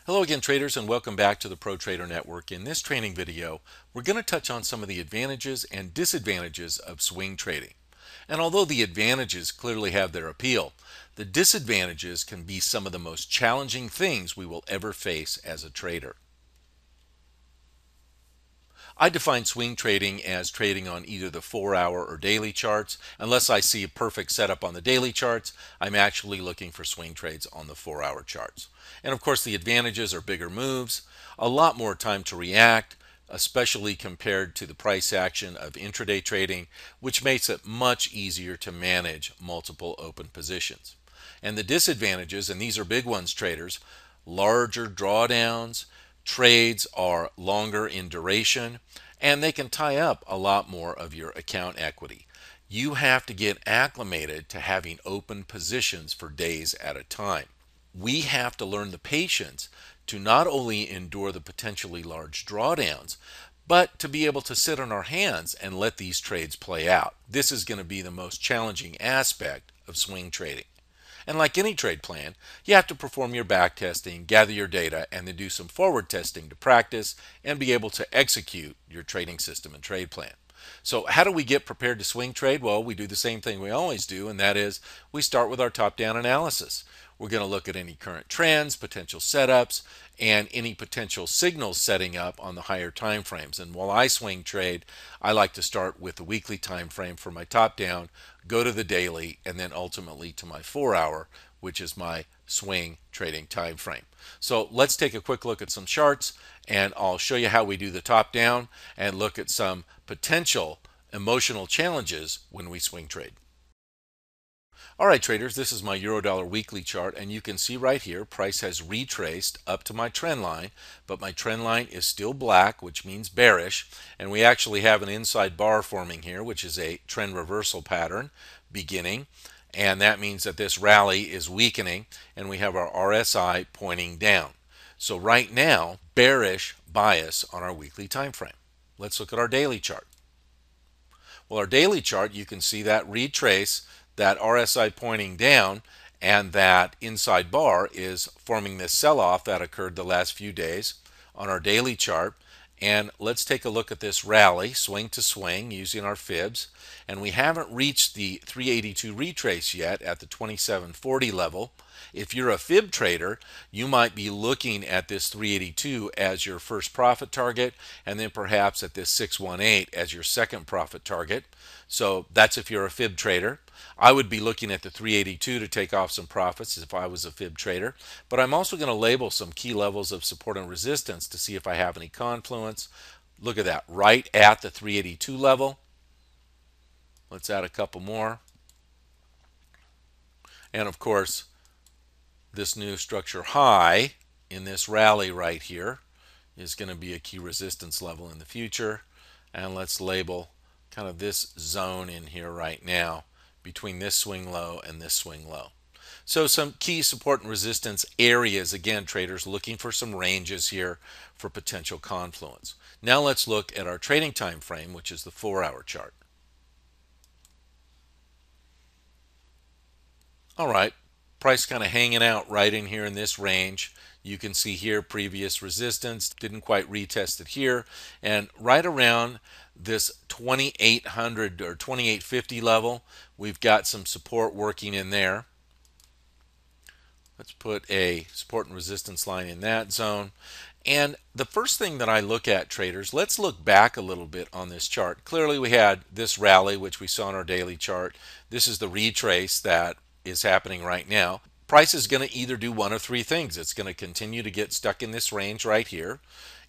Hello again, traders, and welcome back to the Pro Trader Network. In this training video, we're going to touch on some of the advantages and disadvantages of swing trading. And although the advantages clearly have their appeal, the disadvantages can be some of the most challenging things we will ever face as a trader. I define swing trading as trading on either the 4-hour or daily charts. Unless I see a perfect setup on the daily charts, I'm actually looking for swing trades on the 4-hour charts. And of course, the advantages are bigger moves, a lot more time to react, especially compared to the price action of intraday trading, which makes it much easier to manage multiple open positions. And the disadvantages, and these are big ones, traders: larger drawdowns, trades are longer in duration, and they can tie up a lot more of your account equity. You have to get acclimated to having open positions for days at a time. We have to learn the patience to not only endure the potentially large drawdowns, but to be able to sit on our hands and let these trades play out. This is going to be the most challenging aspect of swing trading. And like any trade plan, you have to perform your back testing, gather your data, and then do some forward testing to practice and be able to execute your trading system and trade plan. So how do we get prepared to swing trade? Well, we do the same thing we always do, and that is we start with our top-down analysis. We're going to look at any current trends, potential setups, and any potential signals setting up on the higher time frames. And while I swing trade, I like to start with the weekly time frame for my top down, go to the daily, and then ultimately to my 4-hour, which is my swing trading time frame. So let's take a quick look at some charts, and I'll show you how we do the top down and look at some potential emotional challenges when we swing trade. All right, traders, this is my Euro-Dollar weekly chart, and you can see right here price has retraced up to my trend line, but my trend line is still black, which means bearish, and we actually have an inside bar forming here, which is a trend reversal pattern beginning, and that means that this rally is weakening, and we have our RSI pointing down. So right now, bearish bias on our weekly time frame. Let's look at our daily chart. Well, our daily chart, you can see that retrace, that RSI pointing down, and that inside bar is forming this sell-off that occurred the last few days on our daily chart. And let's take a look at this rally, swing to swing, using our fibs. And we haven't reached the 382 retrace yet at the 2740 level. If you're a fib trader, you might be looking at this 382 as your first profit target, and then perhaps at this 618 as your second profit target. So that's if you're a fib trader. I would be looking at the 382 to take off some profits if I was a fib trader, but I'm also going to label some key levels of support and resistance to see if I have any confluence. Look at that, right at the 382 level. Let's add a couple more. And of course, this new structure high in this rally right here is going to be a key resistance level in the future. And let's label kind of this zone in here right now between this swing low and this swing low. So some key support and resistance areas. Again, traders looking for some ranges here for potential confluence. Now let's look at our trading time frame, which is the 4-hour chart. All right, price kind of hanging out right in here in this range. You can see here previous resistance, didn't quite retest it here, and right around this 2800 or 2850 level, we've got some support working in there. Let's put a support and resistance line in that zone. And the first thing that I look at, traders, let's look back a little bit on this chart. Clearly we had this rally, which we saw in our daily chart. This is the retrace that is happening right now. Price is going to either do one of three things. It's going to continue to get stuck in this range right here.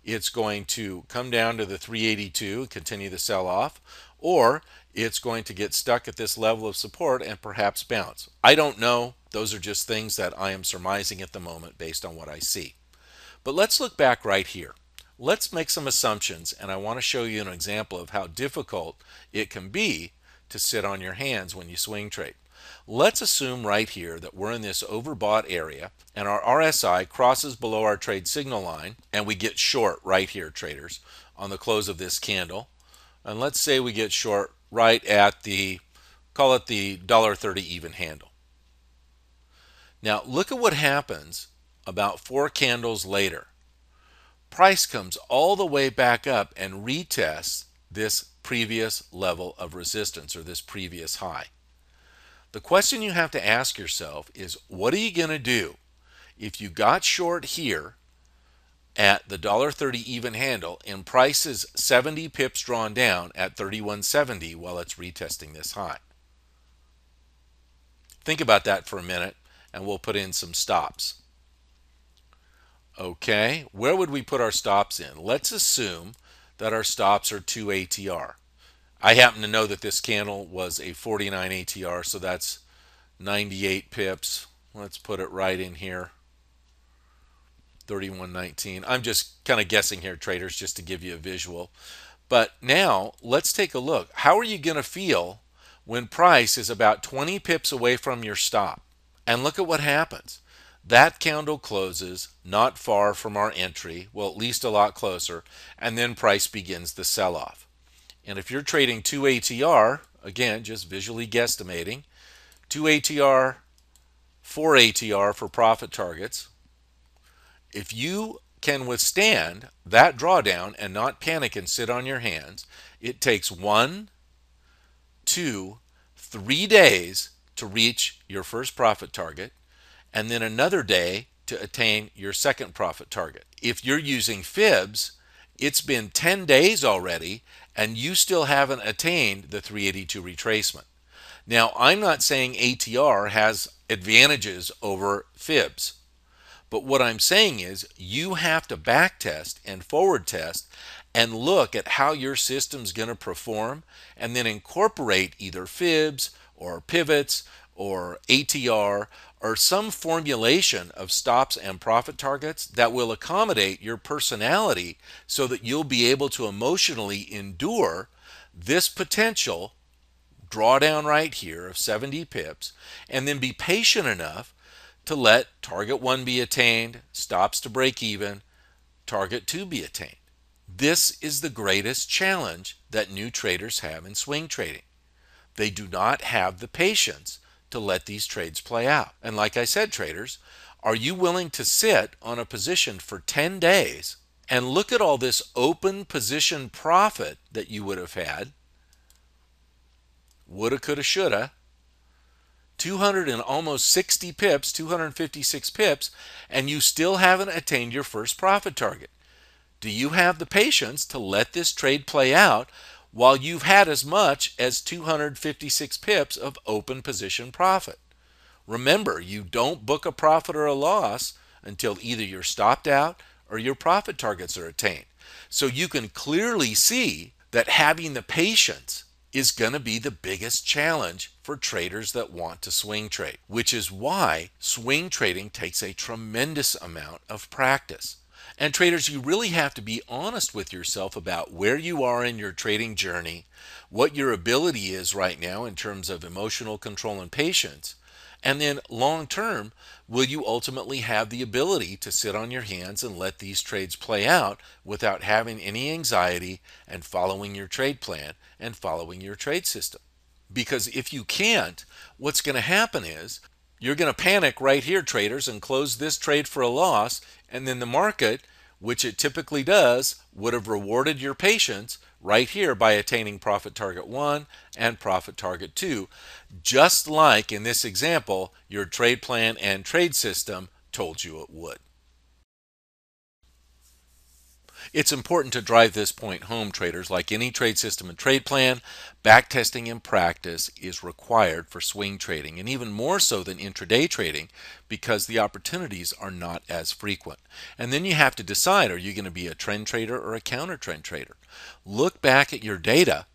It's going to come down to the 382 and continue the sell-off, or it's going to get stuck at this level of support and perhaps bounce. I don't know. Those are just things that I am surmising at the moment based on what I see. But let's look back right here. Let's make some assumptions, and I want to show you an example of how difficult it can be to sit on your hands when you swing trade. Let's assume right here that we're in this overbought area and our RSI crosses below our trade signal line and we get short right here, traders, on the close of this candle. And let's say we get short right at the, call it the $1.30 even handle. Now look at what happens about 4 candles later, price comes all the way back up and retests this previous level of resistance or this previous high. The question you have to ask yourself is, what are you going to do if you got short here at the $1.30 even handle and price is 70 pips drawn down at 31.70 while it's retesting this high? Think about that for a minute and we'll put in some stops. Okay, where would we put our stops in? Let's assume that our stops are 2 ATR. I happen to know that this candle was a 49 ATR, so that's 98 pips. Let's put it right in here. 31.19. I'm just kind of guessing here, traders, just to give you a visual. But now let's take a look. How are you going to feel when price is about 20 pips away from your stop? And look at what happens. That candle closes not far from our entry, well, at least a lot closer, and then price begins the sell-off. And if you're trading 2 ATR, again, just visually guesstimating, 2 ATR, 4 ATR for profit targets, if you can withstand that drawdown and not panic and sit on your hands, it takes 1, 2, 3 days to reach your first profit target, and then another day to attain your second profit target. If you're using fibs, it's been 10 days already, and you still haven't attained the 382 retracement. Now, I'm not saying ATR has advantages over fibs. But what I'm saying is you have to back test and forward test and look at how your system's going to perform and then incorporate either fibs or pivots or ATR or some formulation of stops and profit targets that will accommodate your personality so that you'll be able to emotionally endure this potential drawdown right here of 70 pips and then be patient enough to let target 1 be attained, stops to break even, target 2 be attained. This is the greatest challenge that new traders have in swing trading. They do not have the patience to let these trades play out. And like I said, traders, are you willing to sit on a position for 10 days and look at all this open position profit that you would have had, woulda, coulda, shoulda, 200 and almost 60 pips, 256 pips, and you still haven't attained your first profit target? Do you have the patience to let this trade play out while you've had as much as 256 pips of open position profit? Remember, you don't book a profit or a loss until either you're stopped out or your profit targets are attained. So you can clearly see that having the patience is going to be the biggest challenge for traders that want to swing trade, which is why swing trading takes a tremendous amount of practice. And traders, you really have to be honest with yourself about where you are in your trading journey, what your ability is right now in terms of emotional control and patience, and then long term, will you ultimately have the ability to sit on your hands and let these trades play out without having any anxiety and following your trade plan and following your trade system? Because if you can't, what's going to happen is you're going to panic right here, traders, and close this trade for a loss, and then the market, which it typically does, would have rewarded your patience right here by attaining profit target 1 and profit target 2, just like in this example your trade plan and trade system told you it would. It's important to drive this point home, traders. Like any trade system and trade plan, backtesting and practice is required for swing trading, and even more so than intraday trading because the opportunities are not as frequent. And then you have to decide, are you going to be a trend trader or a counter trend trader? Look back at your data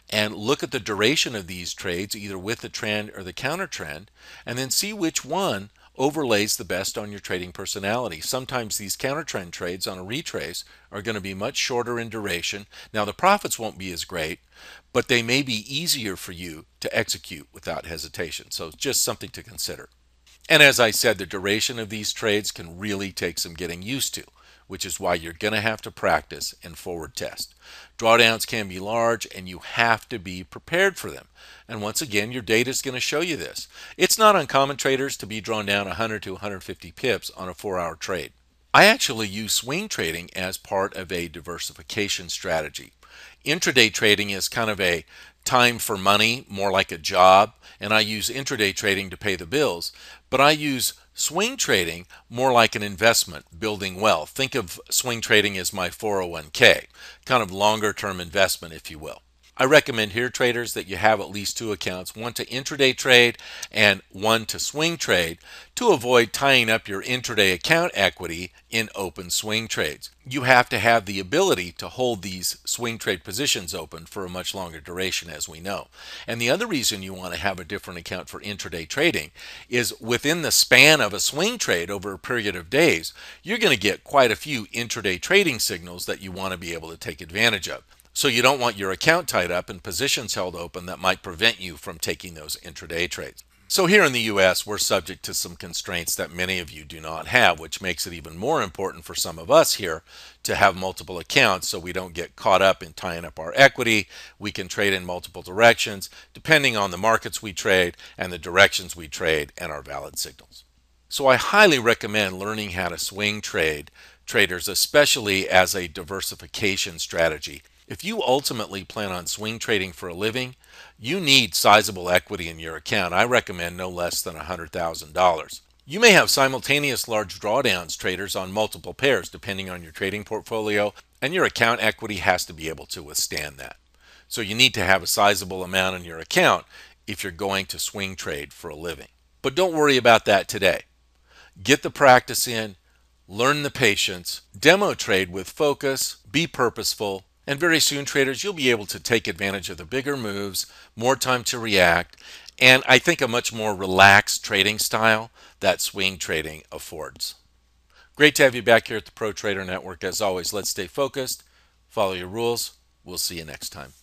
and look at the duration of these trades, either with the trend or the counter trend, and then see which one overlays the best on your trading personality. Sometimes these counter trend trades on a retrace are going to be much shorter in duration. Now the profits won't be as great, but they may be easier for you to execute without hesitation. So just something to consider. And as I said, the duration of these trades can really take some getting used to. which is why you're going to have to practice and forward test. Drawdowns can be large and you have to be prepared for them. And once again, your data is going to show you this. It's not uncommon, traders, to be drawn down 100 to 150 pips on a 4-hour trade. I actually use swing trading as part of a diversification strategy. Intraday trading is kind of a time for money, more like a job, and I use intraday trading to pay the bills, but I use swing trading more like an investment, building wealth. Think of swing trading as my 401k, kind of longer term investment, if you will. I recommend here, traders, that you have at least 2 accounts, one to intraday trade and one to swing trade, to avoid tying up your intraday account equity in open swing trades. You have to have the ability to hold these swing trade positions open for a much longer duration, as we know. And the other reason you want to have a different account for intraday trading is within the span of a swing trade over a period of days, you're going to get quite a few intraday trading signals that you want to be able to take advantage of. So you don't want your account tied up and positions held open that might prevent you from taking those intraday trades. So here in the US, we're subject to some constraints that many of you do not have, which makes it even more important for some of us here to have multiple accounts so we don't get caught up in tying up our equity. We can trade in multiple directions depending on the markets we trade and the directions we trade and our valid signals. So I highly recommend learning how to swing trade, traders, especially as a diversification strategy. If you ultimately plan on swing trading for a living, you need sizable equity in your account. I recommend no less than $100,000. You may have simultaneous large drawdowns, traders, on multiple pairs depending on your trading portfolio, and your account equity has to be able to withstand that. So you need to have a sizable amount in your account if you're going to swing trade for a living. But don't worry about that today. Get the practice in, learn the patience, demo trade with focus, be purposeful, and very soon, traders, you'll be able to take advantage of the bigger moves, more time to react, and I think a much more relaxed trading style that swing trading affords. Great to have you back here at the Pro Trader Network. As always, let's stay focused, follow your rules. We'll see you next time.